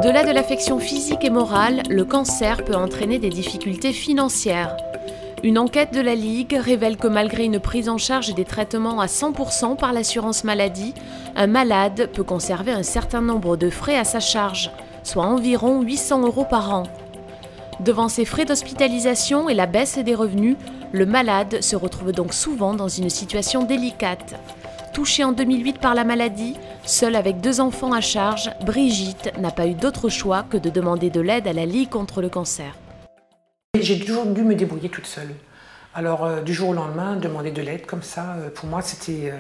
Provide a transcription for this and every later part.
Au-delà de l'affection physique et morale, le cancer peut entraîner des difficultés financières. Une enquête de la Ligue révèle que malgré une prise en charge et des traitements à 100% par l'assurance maladie, un malade peut conserver un certain nombre de frais à sa charge, soit environ 800 € par an. Devant ces frais d'hospitalisation et la baisse des revenus, le malade se retrouve donc souvent dans une situation délicate. Touchée en 2008 par la maladie, seule avec 2 enfants à charge, Brigitte n'a pas eu d'autre choix que de demander de l'aide à la Ligue contre le cancer. J'ai toujours dû me débrouiller toute seule. Alors du jour au lendemain, demander de l'aide comme ça, pour moi c'était...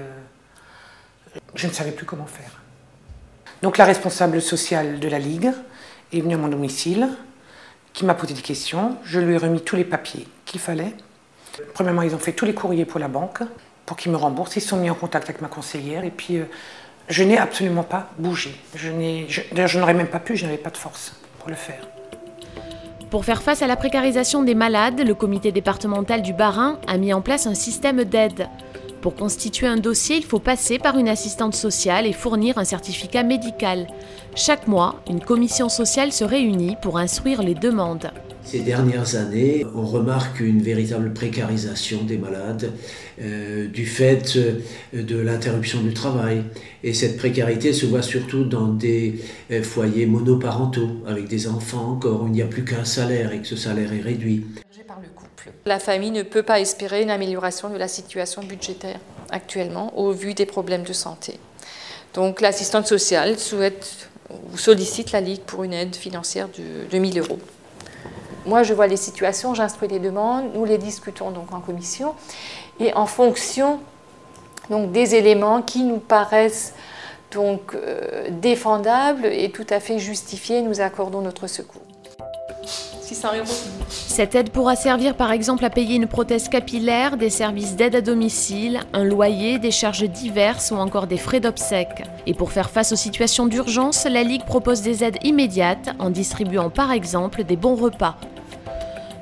je ne savais plus comment faire. Donc la responsable sociale de la Ligue est venue à mon domicile, qui m'a posé des questions. Je lui ai remis tous les papiers qu'il fallait. Premièrement, ils ont fait tous les courriers pour la banque, pour qu'ils me remboursent. Ils se sont mis en contact avec ma conseillère et puis je n'ai absolument pas bougé. D'ailleurs, je n'aurais même pas pu, je n'avais pas de force pour le faire. Pour faire face à la précarisation des malades, le comité départemental du Bas-Rhin a mis en place un système d'aide. Pour constituer un dossier, il faut passer par une assistante sociale et fournir un certificat médical. Chaque mois, une commission sociale se réunit pour instruire les demandes. Ces dernières années, on remarque une véritable précarisation des malades du fait de l'interruption du travail. Et cette précarité se voit surtout dans des foyers monoparentaux, avec des enfants encore, où il n'y a plus qu'un salaire et que ce salaire est réduit. Par le couple. La famille ne peut pas espérer une amélioration de la situation budgétaire actuellement au vu des problèmes de santé. Donc l'assistante sociale sollicite la Ligue pour une aide financière de 1 000 €. Moi, je vois les situations, j'instruis les demandes, nous les discutons donc en commission et en fonction donc, des éléments qui nous paraissent donc, défendables et tout à fait justifiés, nous accordons notre secours. 600 €. Cette aide pourra servir par exemple à payer une prothèse capillaire, des services d'aide à domicile, un loyer, des charges diverses ou encore des frais d'obsèques. Et pour faire face aux situations d'urgence, la Ligue propose des aides immédiates en distribuant par exemple des bons repas.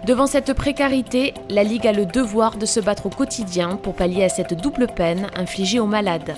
Devant cette précarité, la Ligue a le devoir de se battre au quotidien pour pallier à cette double peine infligée aux malades.